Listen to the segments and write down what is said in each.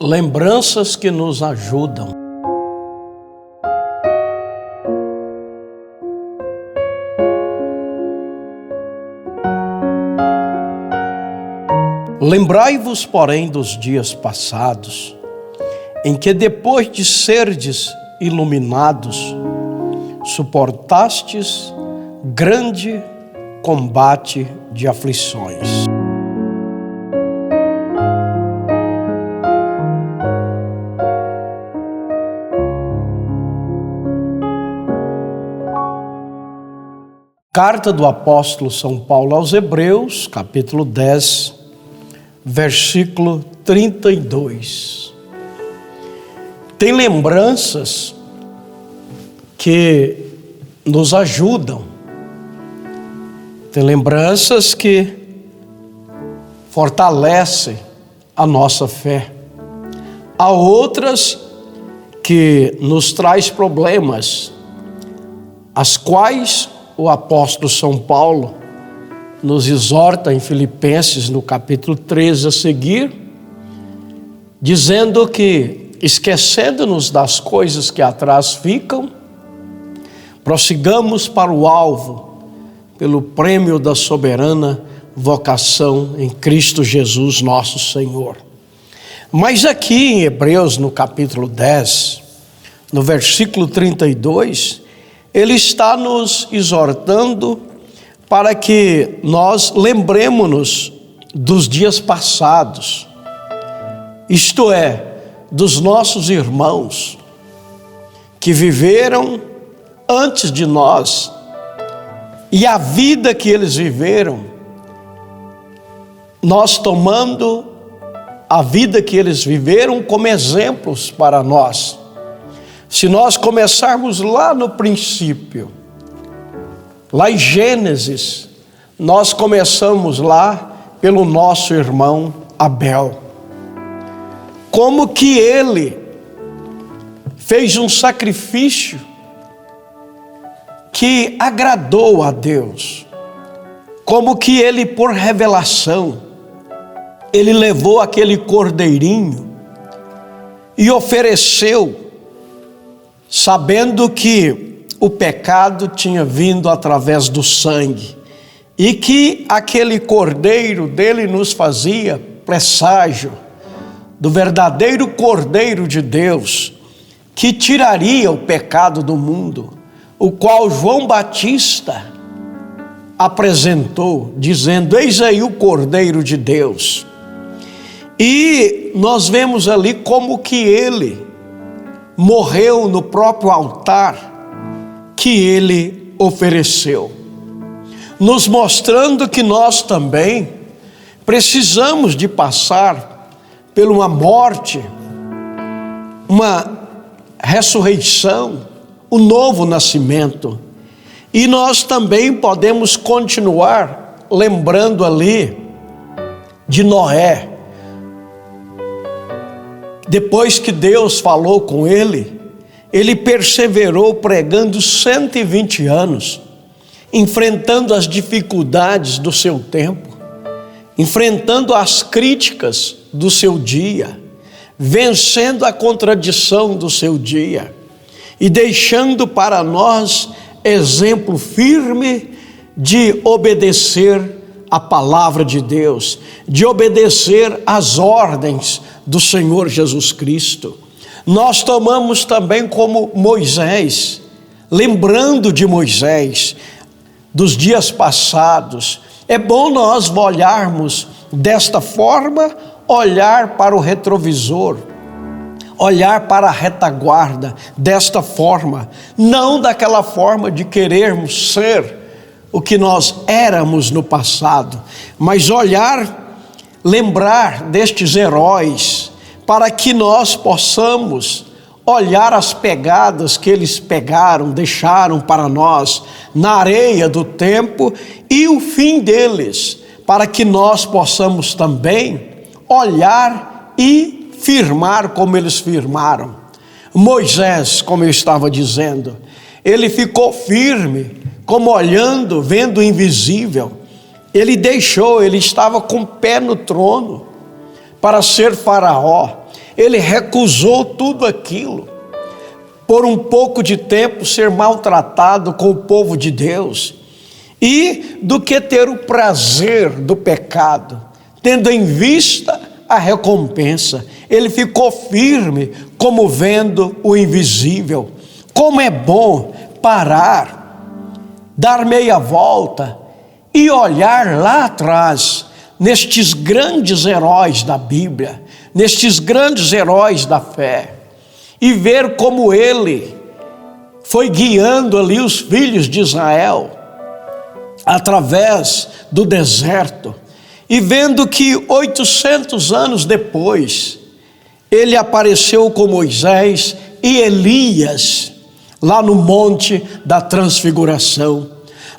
Lembranças que nos ajudam. Lembrai-vos, porém, dos dias passados, em que depois de serdes iluminados, suportastes grande combate de aflições. Carta do apóstolo São Paulo aos Hebreus, capítulo 10, versículo 32. Tem lembranças que nos ajudam, tem lembranças que fortalecem a nossa fé. Há outras que nos traz problemas, as quais o apóstolo São Paulo nos exorta em Filipenses, no capítulo 13 a seguir, dizendo que, esquecendo-nos das coisas que atrás ficam, prossigamos para o alvo, pelo prêmio da soberana vocação em Cristo Jesus nosso Senhor. Mas aqui em Hebreus, no capítulo 10, no versículo 32, ele está nos exortando para que nós lembremos-nos dos dias passados, isto é, dos nossos irmãos que viveram antes de nós, e a vida que eles viveram, nós tomando a vida que eles viveram como exemplos para nós. Se nós começarmos lá no princípio, lá em Gênesis, nós começamos lá pelo nosso irmão Abel. Como que ele fez um sacrifício que agradou a Deus. Como que ele, por revelação, ele levou aquele cordeirinho e ofereceu, sabendo que o pecado tinha vindo através do sangue e que aquele cordeiro dele nos fazia presságio do verdadeiro Cordeiro de Deus, que tiraria o pecado do mundo, o qual João Batista apresentou, dizendo: eis aí o Cordeiro de Deus. E nós vemos ali como que ele morreu no próprio altar que ele ofereceu, nos mostrando que nós também precisamos de passar por uma morte, uma ressurreição, um novo nascimento. E nós também podemos continuar lembrando ali de Noé. Depois que Deus falou com ele, ele perseverou pregando 120 anos, enfrentando as dificuldades do seu tempo, enfrentando as críticas do seu dia, vencendo a contradição do seu dia e deixando para nós exemplo firme de obedecer a palavra de Deus, de obedecer às ordens do Senhor Jesus Cristo. Nós tomamos também como Moisés, lembrando de Moisés, dos dias passados. É bom nós olharmos desta forma, olhar para o retrovisor, olhar para a retaguarda desta forma, não daquela forma de querermos ser o que nós éramos no passado, mas lembrar destes heróis, para que nós possamos olhar as pegadas que eles pegaram, deixaram para nós na areia do tempo, e o fim deles, para que nós possamos também olhar e firmar como eles firmaram. Moisés, como eu estava dizendo, ele ficou firme, como olhando, vendo o invisível. Ele estava com o pé no trono para ser faraó. ele recusou tudo aquilo, por um pouco de tempo ser maltratado com o povo de Deus, e do que ter o prazer do pecado, tendo em vista a recompensa, ele ficou firme, como vendo o invisível. Como é bom parar, dar meia volta e olhar lá atrás, nestes grandes heróis da Bíblia, nestes grandes heróis da fé, e ver como ele foi guiando ali os filhos de Israel através do deserto, e vendo que 800 anos depois ele apareceu com Moisés e Elias lá no Monte da Transfiguração.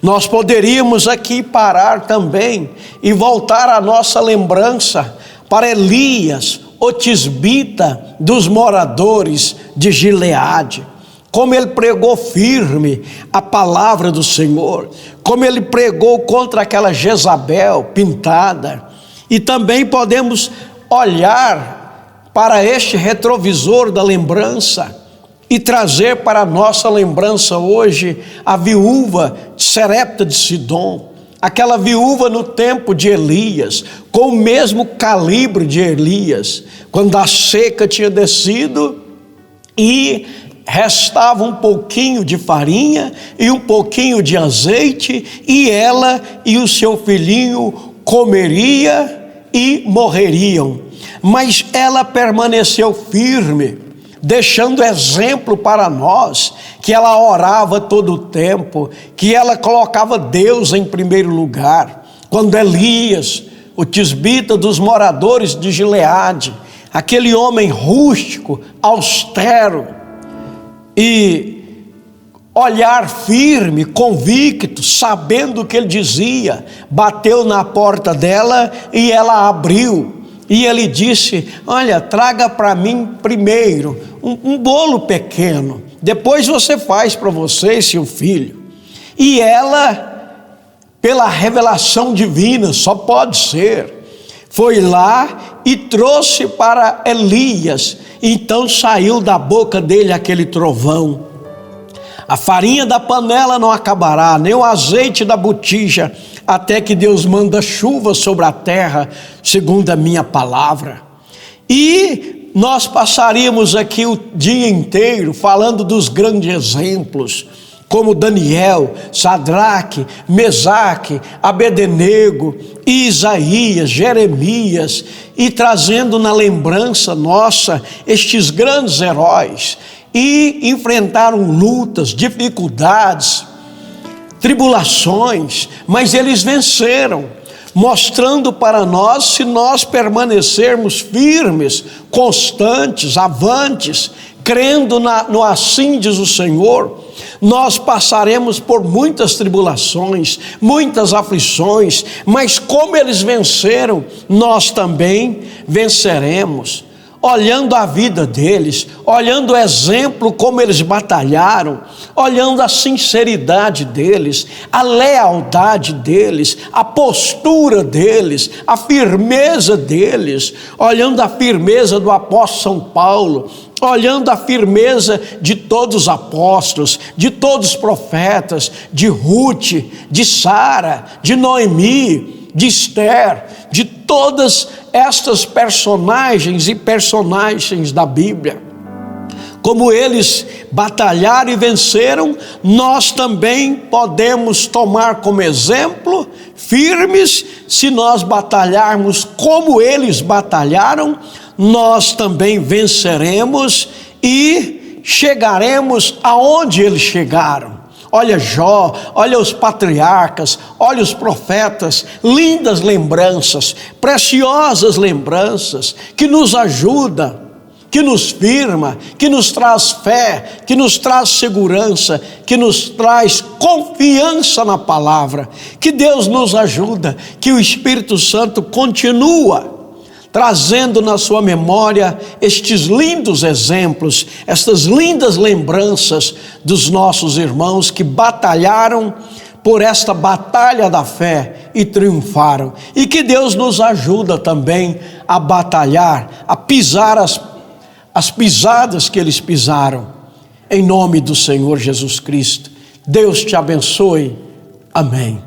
Nós poderíamos aqui parar também e voltar a nossa lembrança para Elias, o tisbita dos moradores de Gileade, como ele pregou firme a palavra do Senhor, como ele pregou contra aquela Jezabel pintada. E também podemos olhar para este retrovisor da lembrança e trazer para a nossa lembrança hoje a viúva de Serepta de Sidom, aquela viúva no tempo de Elias, com o mesmo calibre de Elias, quando a seca tinha descido e restava um pouquinho de farinha e um pouquinho de azeite, e ela e o seu filhinho comeria e morreriam. Mas ela permaneceu firme, deixando exemplo para nós, que ela orava todo o tempo, que ela colocava Deus em primeiro lugar. Quando Elias, o tisbita dos moradores de Gileade, aquele homem rústico, austero, e olhar firme, convicto, sabendo o que ele dizia, bateu na porta dela e ela abriu. E ele disse: olha, traga para mim primeiro um bolo pequeno, depois você faz para você e seu filho. E ela, pela revelação divina, só pode ser, foi lá e trouxe para Elias. Então saiu da boca dele aquele trovão: a farinha da panela não acabará, nem o azeite da botija, até que Deus manda chuva sobre a terra, segundo a minha palavra. E nós passaríamos aqui o dia inteiro falando dos grandes exemplos, como Daniel, Sadraque, Mesaque, Abednego, Isaías, Jeremias, e trazendo na lembrança nossa estes grandes heróis, e enfrentaram lutas, dificuldades, tribulações, mas eles venceram, mostrando para nós, se nós permanecermos firmes, constantes, avantes, crendo no assim diz o Senhor, nós passaremos por muitas tribulações, muitas aflições, mas como eles venceram, nós também venceremos. Olhando a vida deles, olhando o exemplo como eles batalharam, olhando a sinceridade deles, a lealdade deles, a postura deles, a firmeza deles, olhando a firmeza do apóstolo São Paulo, olhando a firmeza de todos os apóstolos, de todos os profetas, de Ruth, de Sara, de Noemi, de Esther, de todas estas personagens e personagens da Bíblia. Como eles batalharam e venceram, nós também podemos tomar como exemplo firmes. Se nós batalharmos como eles batalharam, nós também venceremos e chegaremos aonde eles chegaram. Olha Jó, olha os patriarcas, olha os profetas, lindas lembranças, preciosas lembranças, que nos ajuda, que nos firma, que nos traz fé, que nos traz segurança, que nos traz confiança na palavra. Que Deus nos ajuda, que o Espírito Santo continua trazendo na sua memória estes lindos exemplos, estas lindas lembranças dos nossos irmãos que batalharam por esta batalha da fé e triunfaram. E que Deus nos ajuda também a batalhar, a pisar as pisadas que eles pisaram, em nome do Senhor Jesus Cristo. Deus te abençoe. Amém.